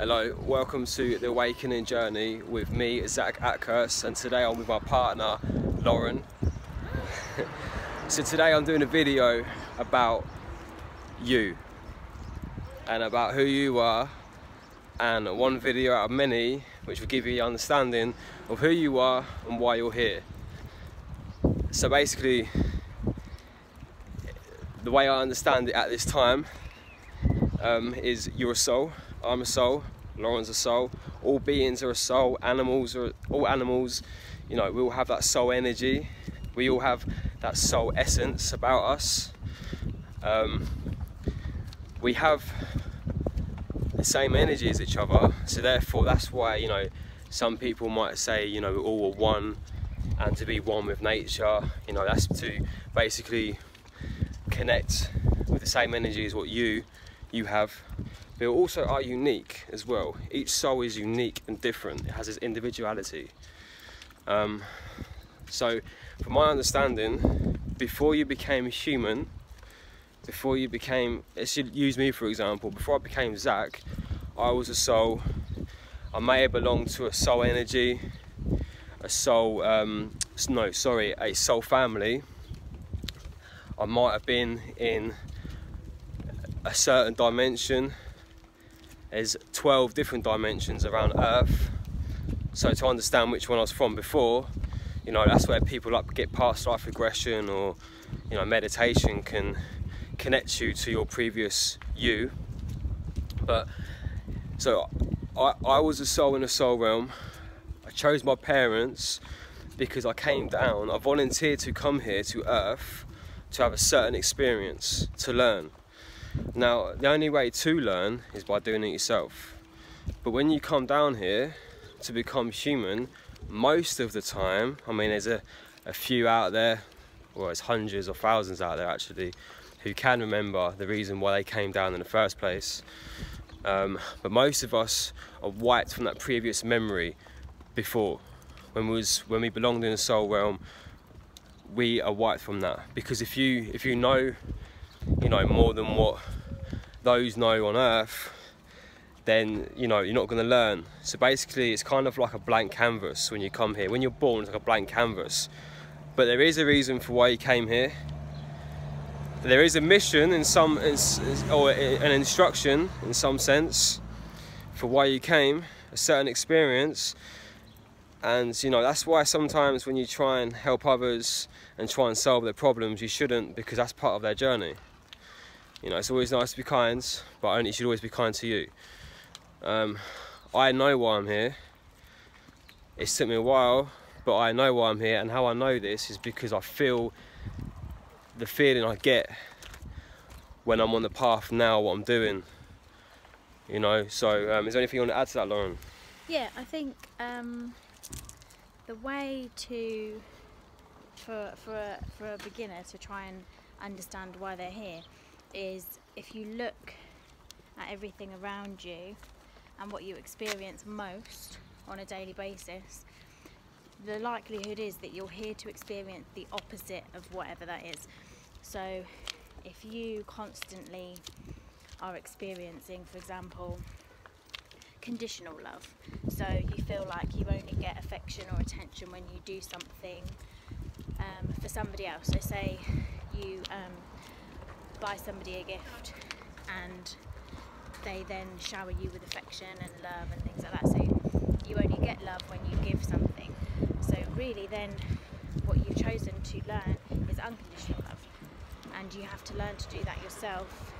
Hello, welcome to the Awakening Journey with me, Zak Lauren, and today I'm with my partner, Lauren. So today I'm doing a video about you and about who you are, and one video out of many which will give you an understanding of who you are and why you're here. So basically, the way I understand it at this time is you're a soul, I'm a soul, Lauren's a soul, all beings are a soul, all animals, you know, we all have that soul energy, we all have that soul essence about us. We have the same energy as each other, so therefore that's why, you know, some people might say, you know, we're all one, and to be one with nature, you know, that's to basically connect with the same energy as what you have. But also are unique as well. Each soul is unique and different. It has its individuality. So from my understanding, before you became human, let's use me for example, before I became Zak, I was a soul. I may have belonged to a soul energy, a soul family. I might have been in a certain dimension. There's 12 different dimensions around Earth. So to understand which one I was from before, you know, that's where people like get past life regression, or, you know, meditation can connect you to your previous you. But so I was a soul in a soul realm. I chose my parents because I came down. I volunteered to come here to Earth to have a certain experience, to learn. Now, the only way to learn is by doing it yourself. But when you come down here to become human, most of the time, I mean, there's a few out there, or there's hundreds or thousands out there actually, who can remember the reason why they came down in the first place. But most of us are wiped from that previous memory before. When we belonged in the soul realm, we are wiped from that. Because if you know, you know, more than what those know on Earth, then, you know, you're not going to learn. So basically it's kind of like a blank canvas when you come here. When you're born, it's like a blank canvas. But there is a reason for why you came here. There is a mission or an instruction in some sense for why you came, a certain experience. And, you know, that's why sometimes when you try and help others and try and solve their problems, you shouldn't, because that's part of their journey. You know, it's always nice to be kind, but you should always be kind to you. I know why I'm here. It took me a while, but I know why I'm here, and how I know this is because I feel the feeling I get when I'm on the path now, what I'm doing. You know, so is there anything you want to add to that, Lauren? Yeah, I think the way for a beginner to try and understand why they're here is if you look at everything around you and what you experience most on a daily basis, the likelihood is that you're here to experience the opposite of whatever that is. So if you constantly are experiencing, for example, conditional love, so you feel like you only get affection or attention when you do something for somebody else. So say you buy somebody a gift and they then shower you with affection and love and things like that, so you only get love when you give something. So really then what you've chosen to learn is unconditional love, and you have to learn to do that yourself,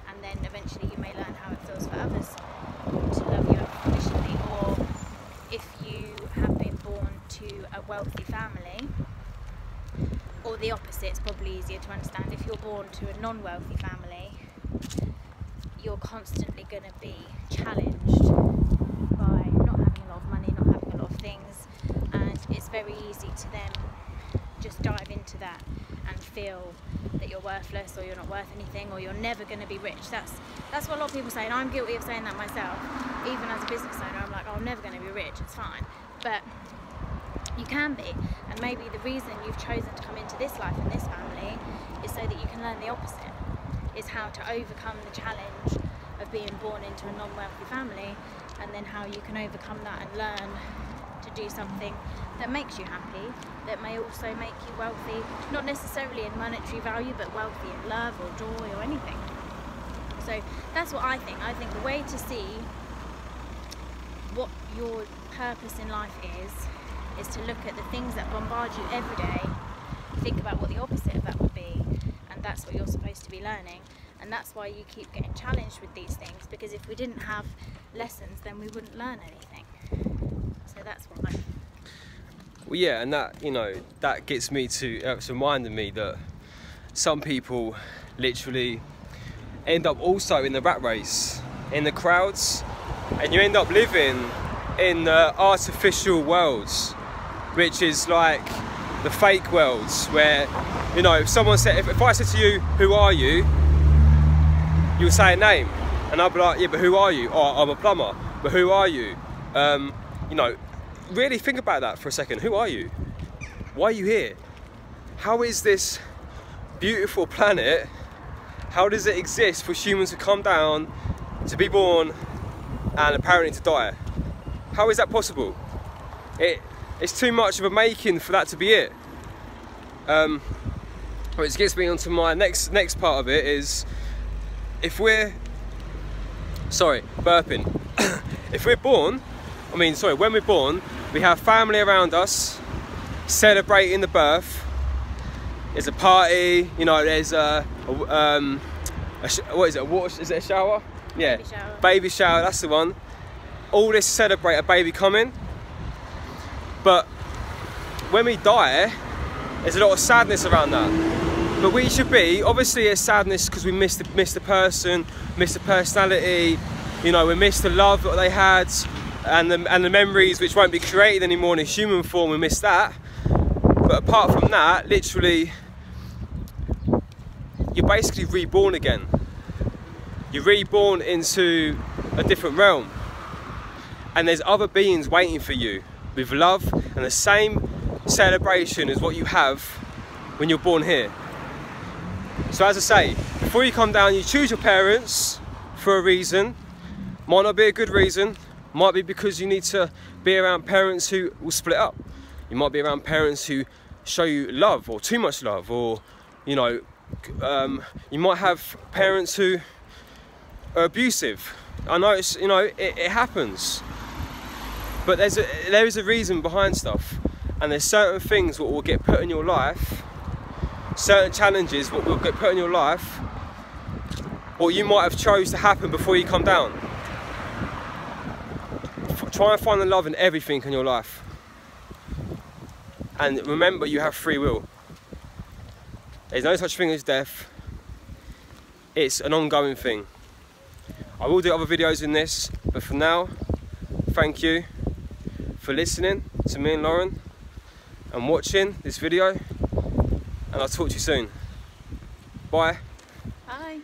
and then eventually you may learn how it feels for others to love you unconditionally. Or if you have been born to a wealthy family, or the opposite, it's probably easier to understand. If you're born to a non-wealthy family, you're constantly going to be challenged by not having a lot of money, not having a lot of things, and it's very easy to then just dive into that and feel that you're worthless, or you're not worth anything, or you're never going to be rich. That's what a lot of people say, and I'm guilty of saying that myself. Even as a business owner, I'm like, oh, I'm never going to be rich, it's fine. But you can be, and maybe the reason you've chosen to come into this life and this family is so that you can learn the opposite, is how to overcome the challenge of of being born into a non-wealthy family, and then how you can overcome that and learn to do something that makes you happy, that may also make you wealthy, not necessarily in monetary value, but wealthy in love or joy or anything. So that's what I think. I think the way to see what your purpose in life is to look at the things that bombard you every day, think about what the opposite of that would be, and that's what you're supposed to be learning. And that's why you keep getting challenged with these things, because if we didn't have lessons, then we wouldn't learn anything. So that's why. Well, yeah, and that, you know, that gets me to, it's reminding me that some people literally end up also in the rat race, in the crowds, and you end up living in artificial worlds, which is like the fake worlds, where, you know, if someone said, if I said to you, who are you? You'll say a name, and I'll be like, yeah, but who are you? Oh, I'm a plumber, but who are you? You know, really think about that for a second. Who are you? Why are you here? How is this beautiful planet, how does it exist for humans to come down, to be born, and apparently to die? How is that possible? It's too much of a making for that to be it. Which gets me onto my next part of it is, if we're, sorry, burping. If we're born, when we're born, we have family around us celebrating the birth. There's a party, you know, there's what is it, is it a shower? Yeah, baby shower. Baby shower, that's the one. All this to celebrate a baby coming. But when we die, there's a lot of sadness around that. But we should be, obviously it's sadness because we miss the person, miss the personality, you know, we miss the love that they had, and the memories which won't be created anymore in a human form, we miss that. But apart from that, literally, you're basically reborn again. You're reborn into a different realm. And there's other beings waiting for you with love and the same celebration as what you have when you're born here. So as I say, before you come down, you choose your parents for a reason. Might not be a good reason. Might be because you need to be around parents who will split up. You might be around parents who show you love, or too much love, or, you know, you might have parents who are abusive. I know it's, you know, it happens. But there is a reason behind stuff, and there's certain things that will get put in your life, certain challenges what will get put in your life, what you might have chose to happen before you come down. Try and find the love in everything in your life, and remember, you have free will. There's no such thing as death. It's an ongoing thing. I will do other videos in this, but for now, thank you for listening to me and Lauren and watching this video, and I'll talk to you soon. Bye. Bye.